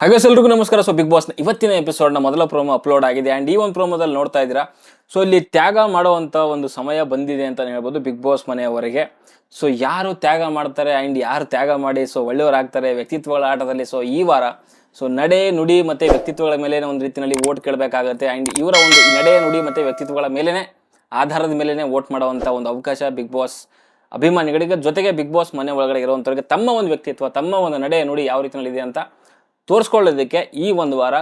ಹಾಗೆ ಎಲ್ರಿಗೂ ನಮಸ್ಕಾರ. ಸೊ ಬಿಗ್ ಬಾಸ್ನ ಇವತ್ತಿನ ಎಪಿಸೋಡ್ನ ಮೊದಲ ಪ್ರೋಮೋ ಅಪ್ಲೋಡ್ ಆಗಿದೆ ಆ್ಯಂಡ್ ಈ ಒಂದು ಪ್ರೋಮೋದಲ್ಲಿ ನೋಡ್ತಾ ಇದ್ದೀರಾ. ಸೊ ಇಲ್ಲಿ ತ್ಯಾಗ ಮಾಡುವಂಥ ಒಂದು ಸಮಯ ಬಂದಿದೆ ಅಂತ ಹೇಳ್ಬೋದು ಬಿಗ್ ಬಾಸ್ ಮನೆಯವರೆಗೆ. ಸೊ ಯಾರು ತ್ಯಾಗ ಮಾಡ್ತಾರೆ ಆ್ಯಂಡ್ ಯಾರು ತ್ಯಾಗ ಮಾಡಿ ಸೊ ಒಳ್ಳೆಯವರಾಗ್ತಾರೆ ವ್ಯಕ್ತಿತ್ವಗಳ ಆಟದಲ್ಲಿ. ಸೊ ಈ ವಾರ ಸೊ ನಡೆ ನುಡಿ ಮತ್ತು ವ್ಯಕ್ತಿತ್ವಗಳ ಮೇಲೆ ಒಂದು ರೀತಿಯಲ್ಲಿ ವೋಟ್ ಕೇಳಬೇಕಾಗತ್ತೆ ಆ್ಯಂಡ್ ಇವರ ಒಂದು ನಡೆ ನುಡಿ ಮತ್ತು ವ್ಯಕ್ತಿತ್ವಗಳ ಮೇಲೇ ಆಧಾರದ ಮೇಲೇ ವೋಟ್ ಮಾಡುವಂಥ ಒಂದು ಅವಕಾಶ ಬಿಗ್ ಬಾಸ್ ಅಭಿಮಾನಿಗಳಿಗೆ, ಜೊತೆಗೆ ಬಿಗ್ ಬಾಸ್ ಮನೆ ಒಳಗಡೆ ಇರುವಂಥವ್ರಿಗೆ ತಮ್ಮ ಒಂದು ವ್ಯಕ್ತಿತ್ವ, ತಮ್ಮ ಒಂದು ನಡೆ ನುಡಿ ಯಾವ ರೀತಿಯಲ್ಲಿ ಇದೆ ಅಂತ ತೋರಿಸ್ಕೊಳ್ಳೋದಕ್ಕೆ ಈ ಒಂದು ವಾರ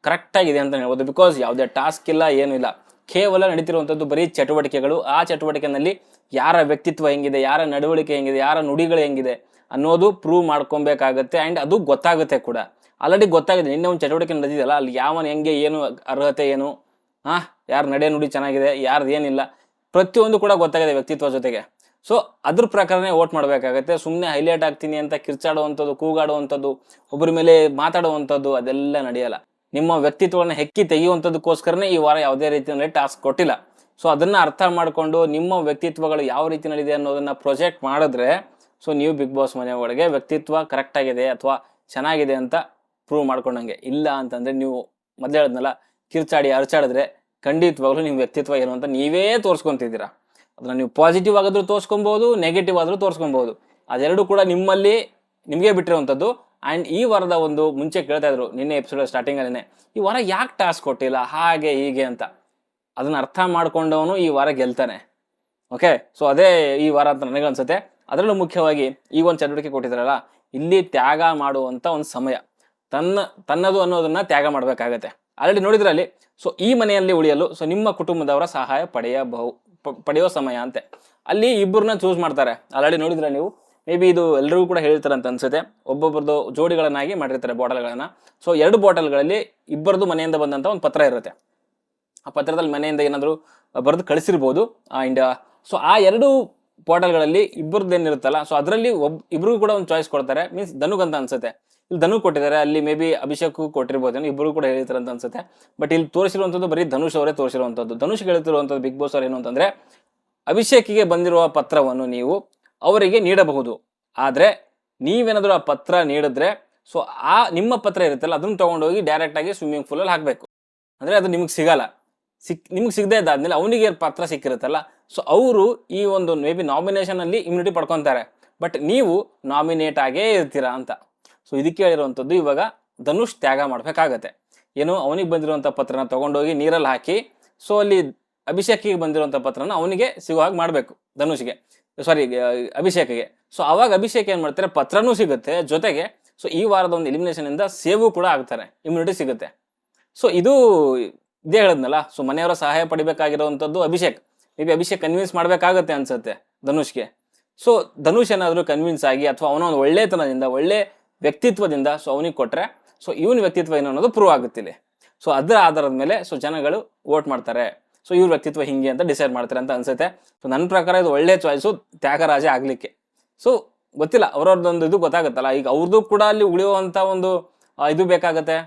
ಕರೆಕ್ಟಾಗಿದೆ ಅಂತ ಹೇಳ್ಬೋದು. ಬಿಕಾಸ್ ಯಾವುದೇ ಟಾಸ್ಕ್ ಇಲ್ಲ, ಏನೂ ಇಲ್ಲ, ಕೇವಲ ನಡೀತಿರುವಂಥದ್ದು ಬರೀ ಚಟುವಟಿಕೆಗಳು. ಆ ಚಟುವಟಿಕೆಯಲ್ಲಿ ಯಾರ ವ್ಯಕ್ತಿತ್ವ ಹೆಂಗಿದೆ, ಯಾರ ನಡವಳಿಕೆ ಹೆಂಗಿದೆ, ಯಾರ ನುಡಿಗಳು ಹೆಂಗಿದೆ ಅನ್ನೋದು ಪ್ರೂವ್ ಮಾಡ್ಕೊಬೇಕಾಗತ್ತೆ ಆ್ಯಂಡ್ ಅದು ಗೊತ್ತಾಗುತ್ತೆ ಕೂಡ. ಆಲ್ರೆಡಿ ಗೊತ್ತಾಗಿದೆ. ನಿನ್ನೆ ಒಂದು ಚಟುವಟಿಕೆ ನಡೆದಿದೆಯಲ್ಲ, ಅಲ್ಲಿ ಯಾವನ ಹೆಂಗೆ, ಏನು ಅರ್ಹತೆ ಏನು, ಯಾರ ನಡೆ ನುಡಿ ಚೆನ್ನಾಗಿದೆ, ಯಾರ್ದು ಏನಿಲ್ಲ, ಪ್ರತಿಯೊಂದು ಕೂಡ ಗೊತ್ತಾಗಿದೆ ವ್ಯಕ್ತಿತ್ವ ಜೊತೆಗೆ. ಸೊ ಅದ್ರ ಪ್ರಕಾರನೇ ವೋಟ್ ಮಾಡಬೇಕಾಗತ್ತೆ. ಸುಮ್ಮನೆ ಹೈಲೈಟ್ ಆಗ್ತೀನಿ ಅಂತ ಕಿರ್ಚಾಡುವಂಥದ್ದು, ಕೂಗಾಡುವಂಥದ್ದು, ಒಬ್ಬರ ಮೇಲೆ ಮಾತಾಡುವಂಥದ್ದು ಅದೆಲ್ಲ ನಡೆಯಲ್ಲ. ನಿಮ್ಮ ವ್ಯಕ್ತಿತ್ವವನ್ನು ಹೆಕ್ಕಿ ತೆಗೆಯುವಂಥದ್ದಕ್ಕೋಸ್ಕರನೇ ಈ ವಾರ ಯಾವುದೇ ರೀತಿಯಲ್ಲಿ ಟಾಸ್ಕ್ ಕೊಟ್ಟಿಲ್ಲ. ಸೊ ಅದನ್ನು ಅರ್ಥ ಮಾಡಿಕೊಂಡು ನಿಮ್ಮ ವ್ಯಕ್ತಿತ್ವಗಳು ಯಾವ ರೀತಿಯಲ್ಲಿದೆ ಅನ್ನೋದನ್ನು ಪ್ರೊಜೆಕ್ಟ್ ಮಾಡಿದ್ರೆ ಸೊ ನೀವು ಬಿಗ್ ಬಾಸ್ ಮನೆ ಒಳಗೆ ವ್ಯಕ್ತಿತ್ವ ಕರೆಕ್ಟಾಗಿದೆ ಅಥವಾ ಚೆನ್ನಾಗಿದೆ ಅಂತ ಪ್ರೂವ್ ಮಾಡ್ಕೊಂಡಂಗೆ. ಇಲ್ಲ ಅಂತಂದರೆ ನೀವು ಮೊದಲೇ ಹೇಳಿದ್ನಲ್ಲ, ಕಿರ್ಚಾಡಿ ಅರ್ಚಾಡಿದ್ರೆ ಖಂಡಿತವಾಗ್ಲೂ ನಿಮ್ಮ ವ್ಯಕ್ತಿತ್ವ ಏನು ಅಂತ ನೀವೇ ತೋರಿಸ್ಕೊತಿದ್ದೀರಾ. ಅದನ್ನು ನೀವು ಪಾಸಿಟಿವ್ ಆಗಾದರೂ ತೋರಿಸ್ಕೊಬೋದು, ನೆಗೆಟಿವ್ ಆದರೂ ತೋರಿಸ್ಕೊಬೋದು. ಅದೆರಡು ಕೂಡ ನಿಮಗೆ ಬಿಟ್ಟಿರುವಂಥದ್ದು. ಆ್ಯಂಡ್ ಈ ವಾರದ ಒಂದು ಮುಂಚೆ ಕೇಳ್ತಾ ಇದ್ರು ನಿನ್ನೆ ಎಪಿಸೋಡ್ ಸ್ಟಾರ್ಟಿಂಗಲ್ಲೇ, ಈ ವಾರ ಯಾಕೆ ಟಾಸ್ಕ್ ಕೊಟ್ಟಿಲ್ಲ ಹಾಗೆ ಹೀಗೆ ಅಂತ. ಅದನ್ನು ಅರ್ಥ ಮಾಡ್ಕೊಂಡವನು ಈ ವಾರ ಗೆಲ್ತಾನೆ. ಓಕೆ, ಸೊ ಅದೇ ಈ ವಾರ ಅಂತ ನನಗನ್ಸುತ್ತೆ. ಅದರಲ್ಲೂ ಮುಖ್ಯವಾಗಿ ಈ ಒಂದು ಚಟುವಟಿಕೆ ಕೊಟ್ಟಿದ್ದಾರಲ್ಲ, ಇಲ್ಲಿ ತ್ಯಾಗ ಮಾಡುವಂಥ ಒಂದು ಸಮಯ, ತನ್ನದು ಅನ್ನೋದನ್ನು ತ್ಯಾಗ ಮಾಡಬೇಕಾಗತ್ತೆ. ಆಲ್ರೆಡಿ ನೋಡಿದ್ರಲ್ಲಿ ಸೊ ಈ ಮನೆಯಲ್ಲಿ ಉಳಿಯಲು ಸೊ ನಿಮ್ಮ ಕುಟುಂಬದವರ ಸಹಾಯ ಪಡೆಯೋ ಸಮಯ ಅಂತೆ. ಅಲ್ಲಿ ಇಬ್ಬರನ್ನ ಚೂಸ್ ಮಾಡ್ತಾರೆ. ಆಲ್ರೆಡಿ ನೋಡಿದ್ರೆ ನೀವು, ಮೇ ಬಿ ಇದು ಎಲ್ರಿಗೂ ಕೂಡ ಹೇಳ್ತಾರೆ ಅಂತ ಅನ್ಸುತ್ತೆ. ಒಬ್ಬೊಬ್ಬರದು ಜೋಡಿಗಳನ್ನಾಗಿ ಮಾಡಿರ್ತಾರೆ ಬಾಟಲ್ಗಳನ್ನು. ಸೊ 2 ಬಾಟಲ್ಗಳಲ್ಲಿ ಇಬ್ಬರದು ಮನೆಯಿಂದ ಬಂದಂಥ ಒಂದು ಪತ್ರ ಇರುತ್ತೆ. ಆ ಪತ್ರದಲ್ಲಿ ಮನೆಯಿಂದ ಏನಾದರೂ ಬರೆದು ಕಳಿಸಿರ್ಬೋದು. ಆ್ಯಂಡ್ ಸೊ ಆ 2 ಬಾಟಲ್ಗಳಲ್ಲಿ ಇಬ್ಬರದ್ದು ಏನಿರುತ್ತಲ್ಲ, ಸೊ ಅದರಲ್ಲಿ ಇಬ್ಬರಿಗೂ ಕೂಡ ಒಂದು ಚಾಯ್ಸ್ ಕೊಡ್ತಾರೆ. ಮೀನ್ಸ್ ಧನುಗಂತ ಅನ್ಸುತ್ತೆ, ಇಲ್ಲಿ ಧನು ಕೊಟ್ಟಿದ್ದಾರೆ, ಅಲ್ಲಿ ಮೇ ಬಿ ಅಭಿಷೇಕ್ ಕೊಟ್ಟಿರ್ಬೋದು, ಇಬ್ಬರು ಕೂಡ ಹೇಳ್ತಾರೆ ಅಂತ ಅನ್ಸುತ್ತೆ. ಬಟ್ ಇಲ್ಲಿ ತೋರಿಸಿರುವಂಥದ್ದು ಬರೀ ಧನುಷ್ ಅವರೇ ತೋರಿಸಿರುವಂಥದ್ದು. ಧನುಷ್ ಹೇಳ್ತಿರುವಂಥದ್ದು ಬಿಗ್ ಬಾಸ್ ಅವ್ರು ಏನು ಅಂತಂದರೆ, ಅಭಿಷೇಕಿಗೆ ಬಂದಿರುವ ಪತ್ರವನ್ನು ನೀವು ಅವರಿಗೆ ನೀಡಬಹುದು, ಆದರೆ ನೀವೇನಾದರೂ ಆ ಪತ್ರ ನೀಡಿದ್ರೆ ಸೊ ಆ ನಿಮ್ಮ ಪತ್ರ ಇರುತ್ತಲ್ಲ ಅದನ್ನು ತೊಗೊಂಡೋಗಿ ಡೈರೆಕ್ಟಾಗಿ ಸ್ವಿಮ್ಮಿಂಗ್ ಪೂಲಲ್ಲಿ ಹಾಕಬೇಕು. ಅಂದರೆ ಅದು ನಿಮಗೆ ಸಿಗಲ್ಲ. ನಿಮ್ಗೆ ಸಿಗದೇ ಇದ್ದಾದ್ಮೇಲೆ ಅವನಿಗೆ ಪತ್ರ ಸಿಕ್ಕಿರುತ್ತಲ್ಲ, ಸೊ ಅವರು ಈ ಒಂದು ಮೇ ಬಿ ನಾಮಿನೇಷನಲ್ಲಿ ಇಮ್ಯುನಿಟಿ ಪಡ್ಕೊತಾರೆ. ಬಟ್ ನೀವು ನಾಮಿನೇಟ್ ಆಗೇ ಇರ್ತೀರಾ ಅಂತ. ಸೊ ಇದಕ್ಕೆ ಹೇಳಿರುವಂಥದ್ದು, ಇವಾಗ ಧನುಷ್ ತ್ಯಾಗ ಮಾಡಬೇಕಾಗತ್ತೆ. ಏನು, ಅವನಿಗೆ ಬಂದಿರುವಂಥ ಪತ್ರನ ತೊಗೊಂಡೋಗಿ ನೀರಲ್ಲಿ ಹಾಕಿ ಸೊ ಅಲ್ಲಿ ಅಭಿಷೇಕಿಗೆ ಬಂದಿರುವಂಥ ಪತ್ರನ ಅವನಿಗೆ ಸಿಗೋ ಹಾಗೆ ಮಾಡಬೇಕು, ಅಭಿಷೇಕಿಗೆ. ಸೊ ಅವಾಗ ಅಭಿಷೇಕ್ ಏನು ಮಾಡ್ತಾರೆ, ಪತ್ರನೂ ಸಿಗುತ್ತೆ, ಜೊತೆಗೆ ಸೊ ಈ ವಾರದ ಒಂದು ಎಲಿಮಿನೇಷನಿಂದ ಸೇವು ಕೂಡ ಆಗ್ತಾರೆ, ಇಮ್ಯುನಿಟಿ ಸಿಗುತ್ತೆ. ಸೊ ಇದೇ ಹೇಳಿದ್ನಲ್ಲ, ಸೊ ಮನೆಯವರ ಸಹಾಯ ಪಡಿಬೇಕಾಗಿರುವಂಥದ್ದು Abhishek. May be Abhishek convince ಮಾಡಬೇಕಾಗತ್ತೆ ಅನ್ಸುತ್ತೆ ಧನುಷ್ಗೆ. ಸೊ ಧನುಷ್ ಏನಾದರೂ ಕನ್ವಿನ್ಸ್ ಆಗಿ ಅಥವಾ ಅವನ ಒಂದು ಒಳ್ಳೆತನದಿಂದ, ಒಳ್ಳೆ ವ್ಯಕ್ತಿತ್ವದಿಂದ ಸೊ ಅವನಿಗೆ ಕೊಟ್ಟರೆ ಸೊ ಇವನ ವ್ಯಕ್ತಿತ್ವ ಏನು ಅನ್ನೋದು ಪ್ರೂವ್ ಆಗುತ್ತಿಲ್ಲ. ಸೊ ಅದರ ಆಧಾರದ ಮೇಲೆ ಸೊ ಜನಗಳು ವೋಟ್ ಮಾಡ್ತಾರೆ. ಸೊ ಇವ್ರ ವ್ಯಕ್ತಿತ್ವ ಹಿಂಗೆ ಅಂತ ಡಿಸೈಡ್ ಮಾಡ್ತಾರೆ ಅಂತ ಅನ್ಸುತ್ತೆ. ಸೊ ನನ್ನ ಪ್ರಕಾರ ಇದು ಒಳ್ಳೆ ಚಾಯ್ಸು ತ್ಯಾಗರಾಜ ಆಗಲಿಕ್ಕೆ. ಸೊ ಗೊತ್ತಿಲ್ಲ, ಅವ್ರವ್ರದ್ದೊಂದು ಇದು ಗೊತ್ತಾಗುತ್ತಲ್ಲ, ಈಗ ಅವ್ರದ್ದು ಕೂಡ ಅಲ್ಲಿ ಉಳಿಯುವಂಥ ಒಂದು ಇದು ಬೇಕಾಗತ್ತೆ.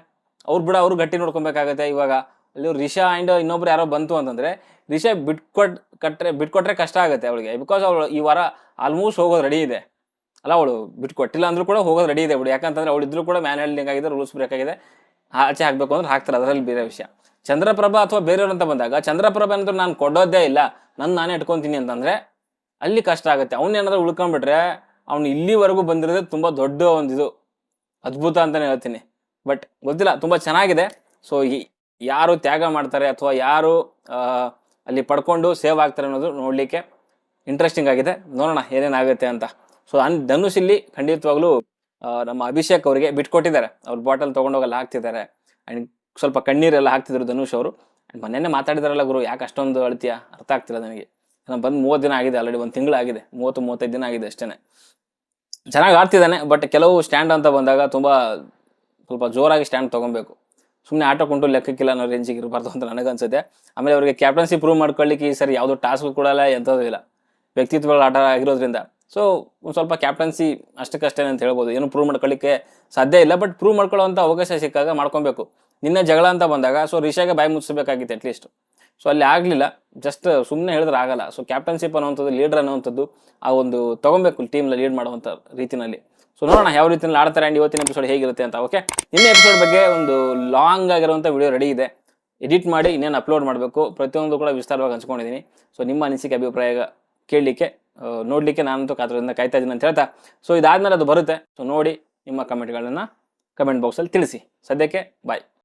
ಅವ್ರು ಗಟ್ಟಿ ನೋಡ್ಕೊಬೇಕಾಗತ್ತೆ. ಇವಾಗ ಅಲ್ಲಿ ರಿಷಾ ಆ್ಯಂಡ್ ಇನ್ನೊಬ್ರು ಯಾರೋ ಬಂತು ಅಂತಂದರೆ, ರಿಷಾ ಬಿಟ್ಕೊಟ್ರೆ ಕಷ್ಟ ಆಗುತ್ತೆ ಅವಳಿಗೆ. ಬಿಕಾಸ್ ಅವಳು ಈ ವಾರ ಆಲ್ಮೋಸ್ಟ್ ಹೋಗೋದು ರೆಡಿ ಇದೆ ಅಲ್ಲ, ಅವಳು ಬಿಟ್ಕೊಟ್ಟಿಲ್ಲ ಅಂದ್ರೂ ಕೂಡ ಹೋಗೋದು ರೆಡಿ ಇದೆ ಅವಳು. ಯಾಕಂತಂದರೆ ಅವಳು ಇದ್ರೂ ಕೂಡ ಮ್ಯಾನ್ ಹ್ಯಾಂಡ್ಲಿಂಗ್ ಆಗಿದೆ, ರೂಲ್ಸ್ ಬ್ರೇಕ್ ಆಗಿದೆ, ಆಚೆ ಹಾಕಬೇಕು ಅಂದ್ರೆ ಹಾಕ್ತಾರೆ, ಅದರಲ್ಲಿ ಬೇರೆ ವಿಷಯ. ಚಂದ್ರಪ್ರಭಾ ಅಥವಾ ಬೇರೆಯವ್ರು ಅಂತ ಬಂದಾಗ, ಚಂದ್ರಪ್ರಭಾ ಏನಾದರೂ ನಾನು ಕೊಡೋದೇ ಇಲ್ಲ, ನಾನೇ ಇಟ್ಕೊತೀನಿ ಅಂತಂದರೆ ಅಲ್ಲಿ ಕಷ್ಟ ಆಗುತ್ತೆ. ಅವನೇನಾದ್ರೂ ಉಳ್ಕೊಂಡ್ಬಿಟ್ರೆ ಅವ್ನು ಇಲ್ಲಿವರೆಗೂ ಬಂದಿರೋದೇ ತುಂಬ ದೊಡ್ಡ ಒಂದು ಇದು ಅದ್ಭುತ ಅಂತಲೇ ಹೇಳ್ತೀನಿ. ಬಟ್ ಗೊತ್ತಿಲ್ಲ, ತುಂಬ ಚೆನ್ನಾಗಿದೆ. ಸೊ ಯಾರು ತ್ಯಾಗ ಮಾಡ್ತಾರೆ ಅಥವಾ ಯಾರು ಅಲ್ಲಿ ಪಡ್ಕೊಂಡು ಸೇವ್ ಆಗ್ತಾರೆ ಅನ್ನೋದು ನೋಡಲಿಕ್ಕೆ ಇಂಟ್ರೆಸ್ಟಿಂಗ್ ಆಗಿದೆ. ನೋಡೋಣ ಏನೇನಾಗುತ್ತೆ ಅಂತ. ಸೊ ಧನುಷ್ ಇಲ್ಲಿ ಖಂಡಿತವಾಗ್ಲೂ ನಮ್ಮ ಅಭಿಷೇಕ್ ಅವರಿಗೆ ಬಿಟ್ಕೊಟ್ಟಿದ್ದಾರೆ. ಅವ್ರ ಬಾಟಲ್ ತೊಗೊಂಡೋಗಲ್ಲ ಹಾಕ್ತಿದ್ದಾರೆ. ಆ್ಯಂಡ್ ಸ್ವಲ್ಪ ಕಣ್ಣೀರೆಲ್ಲ ಹಾಕ್ತಿದ್ರು ಧನುಷ್ ಅವರು. ಆ್ಯಂಡ್ ಮೊನ್ನೆ ಮಾತಾಡಿದಾರಲ್ಲ, ಗುರು ಯಾಕೆ ಅಷ್ಟೊಂದು ಅಳ್ತೀಯ, ಅರ್ಥ ಆಗ್ತಿಲ್ಲ ನನಗೆ. ನಾನು ಬಂದು 30 ದಿನ ಆಗಿದೆ, ಆಲ್ರೆಡಿ 1 ತಿಂಗಳಾಗಿದೆ, 30-35 ದಿನ ಆಗಿದೆ ಅಷ್ಟೇ. ಚೆನ್ನಾಗಿ ಆಡ್ತಿದ್ದಾನೆ. ಬಟ್ ಕೆಲವು ಸ್ಟ್ಯಾಂಡ್ ಅಂತ ಬಂದಾಗ ಸ್ವಲ್ಪ ಜೋರಾಗಿ ಸ್ಟ್ಯಾಂಡ್ ತೊಗೊಬೇಕು. ಸುಮ್ಮನೆ ಆಟ ಕೊಂಟು ಲೆಕ್ಕಕ್ಕಿಲ್ಲ ಅನ್ನೋ ರೇಂಜಿಗೆ ಇರಬಾರ್ದು ಅಂತ ನನಗನ್ಸುತ್ತೆ. ಆಮೇಲೆ ಅವರಿಗೆ ಕ್ಯಾಪ್ಟನ್ಸಿ ಪ್ರೂವ್ ಮಾಡ್ಕೊಳ್ಳಿಕ್ಕೆ ಈ ಸರಿ ಯಾವುದೋ ಟಾಸ್ಕ್ ಕೊಡಲ್ಲ, ಎಂಥದ್ದು ಇಲ್ಲ, ವ್ಯಕ್ತಿತ್ವಗಳ ಆಟ ಆಗಿರೋದ್ರಿಂದ. ಸೊ ಒಂದು ಸ್ವಲ್ಪ ಕ್ಯಾಪ್ಟನ್ಸಿ ಅಷ್ಟಕ್ಕಷ್ಟೇ ಅಂತ ಹೇಳ್ಬೋದು. ಏನು ಪ್ರೂವ್ ಮಾಡ್ಕೊಳ್ಳಿಕ್ಕೆ ಸಾಧ್ಯ ಇಲ್ಲ, ಬಟ್ ಪ್ರೂವ್ ಮಾಡ್ಕೊಳ್ಳೋವಂಥ ಅವಕಾಶ ಸಿಕ್ಕಾಗ ಮಾಡ್ಕೊಬೇಕು. ನಿನ್ನೆ ಜಗಳ ಅಂತ ಬಂದಾಗ ಸೊ ರಿಷಾಗೆ ಬಾಯಿ ಮುಚ್ಚಬೇಕಾಗಿತ್ತು ಅಟ್ಲೀಸ್ಟ್. ಸೊ ಅಲ್ಲಿ ಆಗಲಿಲ್ಲ, ಜಸ್ಟ್ ಸುಮ್ಮನೆ ಹೇಳಿದ್ರೆ ಆಗಲ್ಲ. ಸೊ ಕ್ಯಾಪ್ಟನ್ಶಿಪ್ ಅನ್ನುವಂಥದ್ದು, ಲೀಡರ್ ಅನ್ನುವಂಥದ್ದು ಆ ಒಂದು ತೊಗೊಬೇಕು ಟೀಮ್ನ ಲೀಡ್ ಮಾಡುವಂಥ ರೀತಿಯಲ್ಲಿ. ಸೊ ಸೊ ನೋಡೋಣ ಯಾವ ರೀತಿಯಲ್ಲಿ ಆಡ್ತಾರೆ ಆ್ಯಂಡ್ ಇವತ್ತಿನ ಎಪಿಸೋಡ್ ಹೇಗಿರುತ್ತೆ ಅಂತ. ಓಕೆ, ನಿನ್ನೆ ಎಪಿಸೋಡ್ ಬಗ್ಗೆ ಒಂದು ಲಾಂಗ್ ಆಗಿರುವಂಥ ವಿಡಿಯೋ ರೆಡಿ ಇದೆ, ಎಡಿಟ್ ಮಾಡಿ ಇನ್ನೇನು ಅಪ್ಲೋಡ್ ಮಾಡಬೇಕು. ಪ್ರತಿಯೊಂದು ಕೂಡ ವಿಸ್ತಾರವಾಗಿ ಹಂಚ್ಕೊಂಡಿದ್ದೀನಿ. ಸೊ ನಿಮ್ಮ ಅನಿಸಿಕೆ ಅಭಿಪ್ರಾಯ ಕೇಳಲಿಕ್ಕೆ ನೋಡಲಿಕ್ಕೆ ನಾನಂತೂ ಕಾತರದಿಂದ ಕಾಯ್ತಾ ಇದ್ದೀನಿ ಅಂತ ಹೇಳ್ತಾ, ಸೊ ಇದಾದ್ಮೇಲೆ ಅದು ಬರುತ್ತೆ. ಸೊ ನೋಡಿ ನಿಮ್ಮ ಕಮೆಂಟ್ಗಳನ್ನು ಕಮೆಂಟ್ ಬಾಕ್ಸಲ್ಲಿ ತಿಳಿಸಿ. ಸದ್ಯಕ್ಕೆ ಬಾಯ್.